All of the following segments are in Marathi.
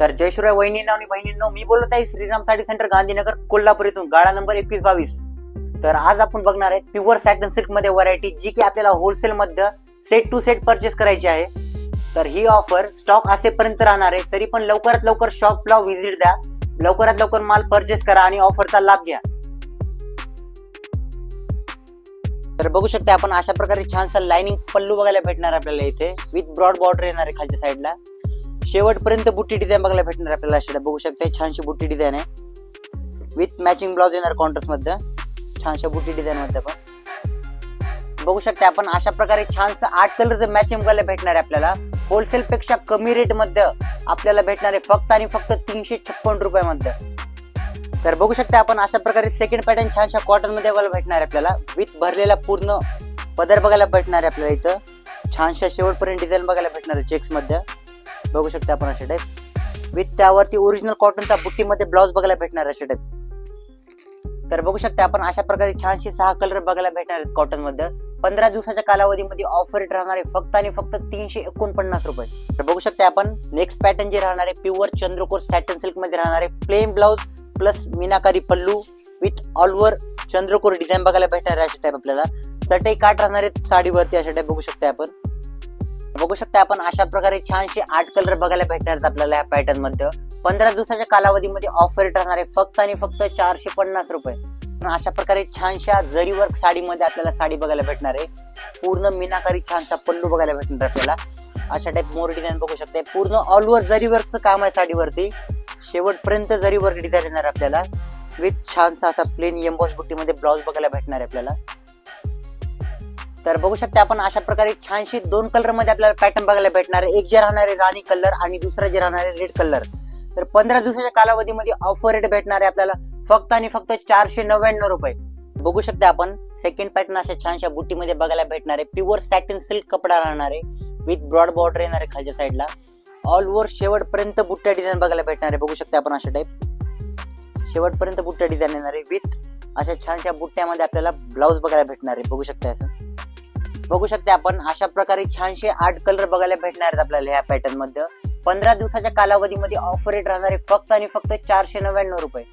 तर जय शिवराय वहिनींनो आणि बहिणींनो, मी बोलत आहे श्रीराम साडी सेंटर गांधीनगर कोल्हापूर इथून, गाळा नंबर 2122। तर आज आपण बघणार आहे प्युअर सॅटन सिल्क मध्ये व्हरायटी, जी की आपल्याला होलसेल मध्ये सेट टू सेट परचेस करायची आहे। तर ही ऑफर स्टॉक असेपर्यंत राहणार आहे, तरी पण लवकरात लवकर शॉपला व्हिजिट द्या, लवकरात लवकर माल परचेस करा आणि ऑफरचा लाभ घ्या। तर बघू शकता आपण अशा प्रकारे छानसा लाइनिंग पल्लू बघायला भेटणार आपल्याला इथे, विथ ब्रॉड बॉर्डर येणार आहे खालच्या साईडला। शेवटपर्यंत बुट्टी डिझाइन बघायला भेटणार आपल्याला। अशा बघू शकता छानशी बुट्टी डिझाइन आहे, विथ मॅचिंग ब्लाउज येणार कॉन्ट्रास्ट मध्ये, छानशा बुट्टी डिझाइन मध्ये पण बघू शकता आपण अशा प्रकारे छानसा 8 कलरचं मॅचिंग बघायला भेटणार आहे आपल्याला। होलसेल पेक्षा कमी रेट मध्ये आपल्याला भेटणार आहे फक्त आणि फक्त 356 रुपयामध्ये। तर बघू शकता आपण अशा प्रकारे सेकंड पॅटर्न छानशा कॉटन मध्ये बघायला भेटणार आहे आपल्याला, विथ भरलेला पूर्ण पदर बघायला भेटणार आहे आपल्याला। इथं छानशा शेवटपर्यंत डिझाइन बघायला भेटणार आहे चेक्स मध्ये, बघू शकता आपण अशा टाइप, विथ त्यावरती ओरिजिनल कॉटनचा बुट्टी मध्ये ब्लाउज बघायला भेटणार अशा टाइप। तर बघू शकता आपण अशा प्रकारे छानशी 6 कलर बघायला भेटणार आहेत कॉटन मध्ये। 15 दिवसाच्या कालावधीमध्ये ऑफर रेट राहणार आहे फक्त आणि फक्त 349 रुपये। तर बघू शकता आपण नेक्स्ट पॅटर्न जे राहणार आहे प्युअर चंद्रकोर सॅटन सिल्क मध्ये राहणार आहे, प्लेन ब्लाउज प्लस मीनाकारी पल्लू विथ ऑल ओव्हर चंद्रकोर डिझाइन बघायला भेटणार आहे अशा टाइप आपल्याला। चटई काट राहणार आहे साडीवरती अशा टाइप, बघू शकता आपण। बघू शकता आपण अशा प्रकारे छानशे 8 कलर बघायला भेटणार आहेत आपल्याला या पॅटर्न मध्ये। 15 दिवसाच्या कालावधीमध्ये ऑफर रेट राहणार आहे फक्त आणि फक्त 450 रुपये। अशा प्रकारे छानशा जरी वर्क साडीमध्ये आपल्याला साडी बघायला भेटणार आहे, पूर्ण मीनाकारी छानसा पल्लू बघायला भेटणार आपल्याला अशा टाइप। मोर डिझाइन बघू शकता, पूर्ण ऑल ओव्हर जरी वर्कचं काम आहे साडीवरती, शेवटपर्यंत जरी वर्क डिझाइन येणार आपल्याला, विथ छानसा असा प्लेन एम्बॉस बुट्टी मध्ये ब्लाउज बघायला भेटणार आहे आपल्याला। तर बघू शकता आपण अशा प्रकारे छानशी 2 कलर मध्ये आपल्याला पॅटर्न बघायला भेटणार आहे, एक जे राहणार आहे राणी कलर आणि दुसरा जे राहणार आहे रेड कलर। तर 15 दिवसाच्या कालावधीमध्ये ऑफर रेट भेटणार आहे आपल्याला फक्त आणि फक्त 499 रुपये। बघू शकता आपण सेकंड पॅटर्न अशा छानशा बुट्टी मध्ये बघायला भेटणार आहे, प्युअर सॅटिन सिल्क कपडा राहणार आहे, विथ ब्रॉड बॉर्डर येणार आहे खालच्या साईडला, ऑल ओव्हर शेवटपर्यंत बुट्ट्या डिझाइन बघायला भेटणार आहे। बघू शकता आपण अशा टाइप शेवटपर्यंत बुट्ट्या डिझाइन येणार आहे, विथ अशा छानशा बुट्ट्यामध्ये आपल्याला ब्लाउज बघायला भेटणार आहे, बघू शकता असं। बघू शकता आपण अशा प्रकारे छानशे 8 कलर बघायला भेटणार आहेत आपल्याला ह्या पॅटर्न मध्ये। 15 दिवसाच्या कालावधीमध्ये ऑफर रेट राहणार आहे फक्त आणि फक्त 499 रुपये।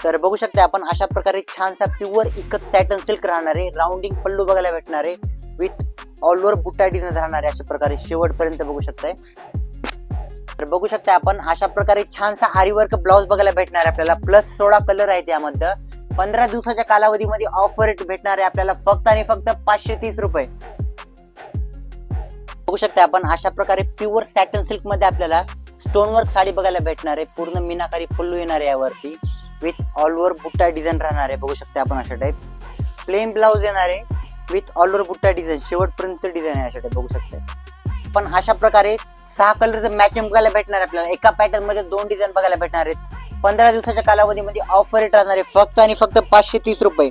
तर बघू शकता आपण अशा प्रकारे छानसा प्युअर इकत सॅटन सिल्क राहणार आहे, राउंडिंग पल्लू बघायला भेटणार आहे, विथ ऑल ओव्हर बुट्टा डिझाइन राहणार आहे अशा प्रकारे शेवटपर्यंत, बघू शकताय। तर बघू शकता आपण अशा प्रकारे छानसा आरी वर्क ब्लाउज बघायला भेटणार आहे आपल्याला, प्लस 16 कलर आहेत यामध्ये। 15 दिवसाच्या कालावधीमध्ये ऑफर रेट भेटणार आहे आपल्याला फक्त आणि फक्त 530 रुपये। बघू शकता आपण अशा प्रकारे प्युअर सॅटन सिल्क मध्ये आपल्याला स्टोन वर्क साडी बघायला भेटणार आहे, पूर्ण मीनाकारी पल्लू येणार आहे यावरती, विथ ऑल ओव्हर बुट्टा डिझाइन राहणार आहे, बघू शकता आपण अशा टाइप। प्लेन ब्लाउज येणार आहे, विथ ऑल ओव्हर बुट्टा डिझाइन, शेवटपर्यंत डिझाइन आहे अशा टाइप, बघू शकता। पण अशा प्रकारे 6 कलरचं मॅचिंग बघायला भेटणार आहे आपल्याला, एका पॅटर्न मध्ये 2 डिझाइन बघायला भेटणार आहेत। 15 दिवसाच्या कालावधीमध्ये ऑफर रेट राहणार आहे फक्त आणि फक्त 530 रुपये।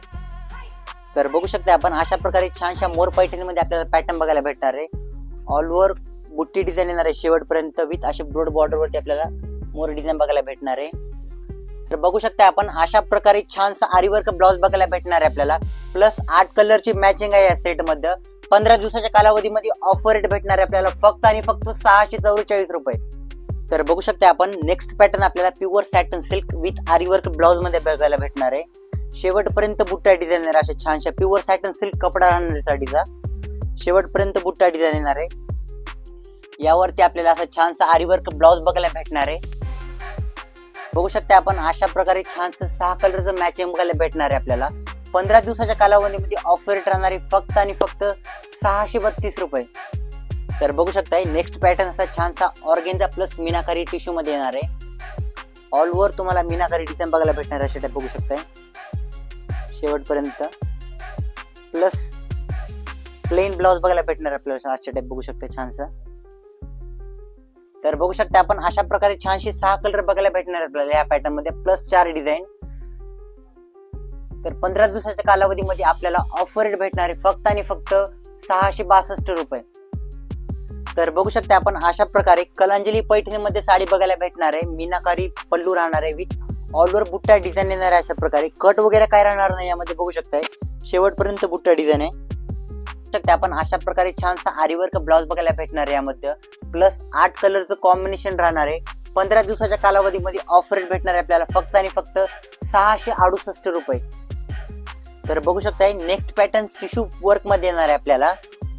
तर बघू शकता आपण अशा प्रकारे छानशा मोर पैठणी मध्ये आपल्याला पॅटर्न बघायला भेटणार आहे, ऑल ओव्हर बुट्टी डिझाइन येणार आहे शेवटपर्यंत, विथ अशा ब्रॉड बॉर्डर वरती आपल्याला मोर डिझाइन बघायला भेटणार आहे। तर बघू शकता आपण अशा प्रकारे छानसा आरी वर्क ब्लाउज बघायला भेटणार आहे आपल्याला, प्लस 8 कलरची मॅचिंग आहे या सेट मध्ये। 15 दिवसाच्या कालावधीमध्ये ऑफर रेट भेटणार आहे आपल्याला फक्त आणि फक्त 644 रुपये। तर बघू शकता आपण नेक्स्ट पॅटर्न आपल्याला प्युअर सॅटन सिल्क विथ आरी वर्क ब्लाउज मध्ये बघायला भेटणार आहे, शेवटपर्यंत बुट्टा डिझाइन येणार अशा छानशा प्युअर सॅटन सिल्क कपडा राहणार आहे साडीचा, शेवटपर्यंत बुट्टा डिझाइन येणार आहे यावरती आपल्याला असं छानसा आरी वर्क ब्लाउज बघायला भेटणार आहे। बघू शकता आपण अशा प्रकारे छानसं 6 कलरचं मॅचिंग बघायला भेटणार आहे आपल्याला। 15 दिवसाच्या कालावधीमध्ये ऑफर रेट राहणार आहे फक्त आणि फक्त 632 रुपये। तर बघू शकताय नेक्स्ट पॅटर्न असा छानसा ऑर्गेन्झा प्लस मीनाकारी टिश्यू मध्ये येणार आहे, ऑल ओव्हर तुम्हाला मीनाकारी डिझाइन बघायला भेटणार आहे अशा टाइप, बघू शकताय शेवटपर्यंत, प्लस प्लेन ब्लाउज बघायला भेटणार आपल्याला अशा टाइप, बघू शकता छानसा। तर बघू शकता आपण अशा प्रकारे छानशी 6 कलर बघायला भेटणार आपल्याला या पॅटर्न मध्ये, प्लस 4 डिझाइन। तर 15 दिवसाच्या कालावधीमध्ये आपल्याला ऑफर रेट भेटणार आहे फक्त आणि फक्त 662 रुपये। तर बघू शकता आपण अशा प्रकारे कलांजली पैठणीमध्ये साडी बघायला भेटणार आहे, मीनाकारी पल्लू राहणार आहे, विथ ऑल ओव्हर बुट्टा डिझाइन येणार आहे अशा प्रकारे, कट वगैरे काय राहणार नाही यामध्ये, बघू शकताय शेवटपर्यंत बुट्टा डिझाइन आहे। आपण अशा प्रकारे छानसा आरी वर्क ब्लाउज बघायला भेटणार आहे यामध्ये, प्लस 8 कलरचं कॉम्बिनेशन राहणार आहे, 15 दिवसाच्या कालावधीमध्ये ऑफर रेट भेटणार आहे आपल्याला फक्त आणि फक्त 668 रुपये. तर बघू शकताय नेक्स्ट पॅटर्न टिश्यू वर्क मध्ये येणार आहे आपल्याला.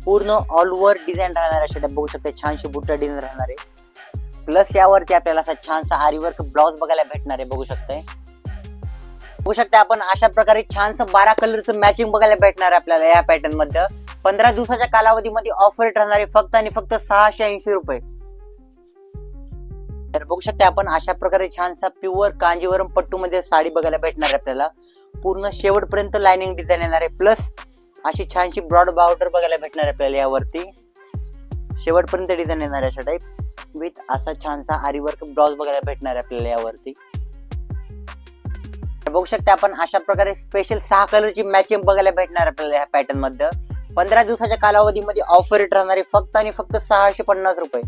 पूर्ण ऑल ओव्हर डिझाईन राहणार आहे. अशा बघू शकताय छानशी बुट्टा डिझाईन राहणार आहे. प्लस यावरती आपल्याला असा छानसा आरी वर्क ब्लाउज बघायला भेटणार आहे. बघू शकताय आपण अशा प्रकारे छानसं 12 कलरचं मॅचिंग बघायला भेटणार आहे आपल्याला या पॅटर्न मध्ये. 15 दिवसाच्या कालावधीमध्ये ऑफर रेट राहणार आहे फक्त आणि फक्त 680 रुपये. तर बघू शकता आपण अशा प्रकारे छानसा प्युअर कांजीवरम पट्टू मध्ये साडी बघायला भेटणार आहे आपल्याला. पूर्ण शेवटपर्यंत लाइनिंग डिझाईन येणार आहे. प्लस अशी छानशी ब्रॉड बॉर्डर बघायला भेटणार आहे आपल्याला यावरती. शेवटपर्यंत डिझाईन येणार आहे अशा टाइप विथ असा छानसा आरी वर्क ब्लाउज बघायला भेटणार आहे आपल्याला यावरती. बघू शकता आपण अशा प्रकारे स्पेशल 6 कलरची मॅचिंग बघायला भेटणार आपल्याला या पॅटर्न मध्ये. 15 दिवसाच्या कालावधीमध्ये ऑफर रेट राहणार आहे फक्त आणि फक्त 650 रुपये.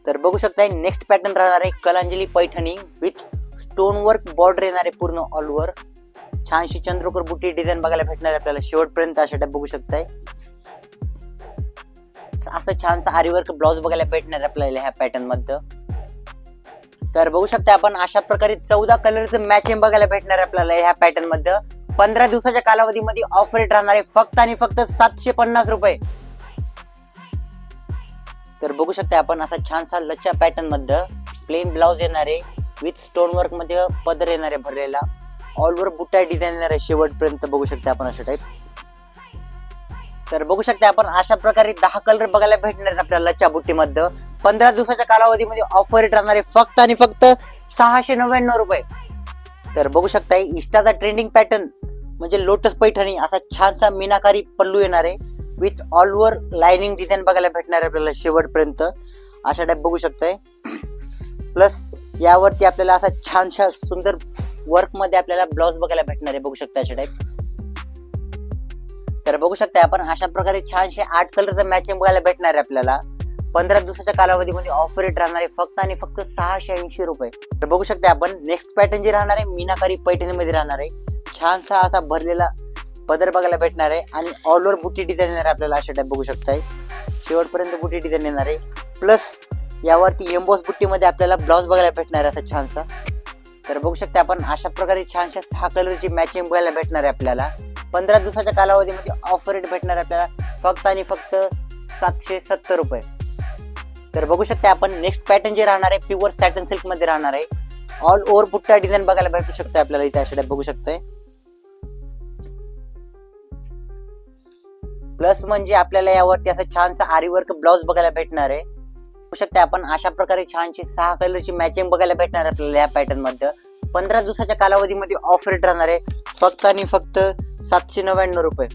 तर बघू शकता नेक्स्ट पॅटर्न राहणार आहे Kalanjali Paithani with stone work border येणार आहे पूर्ण ऑल ओव्हर. छानशी चंद्रकोर बुटी डिझाईन बघायला भेटणार आहे आपल्याला शेवटपर्यंत अशा टाइप बघू शकताय. असं छानसा आरी वर्क ब्लाउज बघायला भेटणार आहे आपल्याला ह्या पॅटर्न मध्ये. तर बघू शकता आपण अशा प्रकारे 14 कलरचं मॅचिंग बघायला भेटणार आहे आपल्याला ह्या पॅटर्न मध्ये. 15 दिवसाच्या कालावधीमध्ये ऑफर रेट राहणार आहे फक्त आणि फक्त 750 रुपये. तर बघू शकता आपण असा छानसा लच्छा पॅटर्न मध्ये प्लेन ब्लाउज येणार आहे विथ स्टोन वर्क मध्ये पदर येणार आहे भरलेला. ऑल ओव्हर बुट्टा डिझाईन येणार आहे शेवटपर्यंत बघू शकता आपण अशा टाइप. तर बघू शकता आपण अशा प्रकारे 10 कलर बघायला भेटणार आहेत आपल्याला लच्छा बुट्टी मध्ये. 15 दिवसाच्या कालावधीमध्ये ऑफर रेट राहणार आहे फक्त आणि फक्त 699 रुपये. तर बघू शकता इंस्टाचा ट्रेंडिंग पॅटर्न म्हणजे लोटस पैठणी असा छानसा मीनाकारी पल्लू येणार आहे with all over lining design बघायला भेटणार आहे आपल्याला शेवटपर्यंत अशा टाइप बघू शकताय. प्लस यावरती आपल्याला असा छानशा सुंदर वर्क मध्ये आपल्याला ब्लाउज बघायला भेटणार आहे बघू शकता अशा टाइप. तर बघू शकता आपण अशा प्रकारे छानशे 8 कलरचं मॅचिंग बघायला भेटणार आहे आपल्याला. 15 दिवसाच्या कालावधीमध्ये ऑफर रेट राहणार आहे फक्त आणि फक्त 680 रुपये. तर बघू शकता आपण नेक्स्ट पॅटर्न जे राहणार आहे मीनाकारी पैठणी मध्ये राहणार आहे. छानसा असा भरलेला पदर बघायला भेटणार आहे आणि ऑल ओव्हर बुटी डिझाईन येणार आहे आपल्याला अशा टाइप बघू शकताय. शेवटपर्यंत बुटी डिझाईन येणार आहे. प्लस यावरती एम्बॉस बुट्टी मध्ये आपल्याला ब्लाउज बघायला भेटणार आहे असा छानसा. तर बघू शकता आपण अशा प्रकारे छानशा 6 कलरची मॅचिंग बघायला भेटणार आहे आपल्याला. 15 दिवसाच्या कालावधीमध्ये ऑफर रेट भेटणार आहे आपल्याला फक्त आणि फक्त 770 रुपये. तर बघू शकता आपण नेक्स्ट पॅटर्न जे राहणार आहे प्युअर सॅटन सिल्क मध्ये राहणार आहे. ऑल ओव्हर बुट्टा डिझाईन बघायला भेटू शकतो आपल्याला इथे अशा टाइप बघू शकताय. प्लस म्हणजे आपल्याला यावरती असं छानसा आरी वर्क ब्लाउज बघायला भेटणार आहे. बघू शकता आपण अशा प्रकारे छानशी 6 कलरची मॅचिंग बघायला भेटणार आहे आपल्याला या पॅटर्न मध्ये. 15 दिवसाच्या कालावधीमध्ये ऑफर रेट राहणार आहे फक्त आणि फक्त 799 रुपये.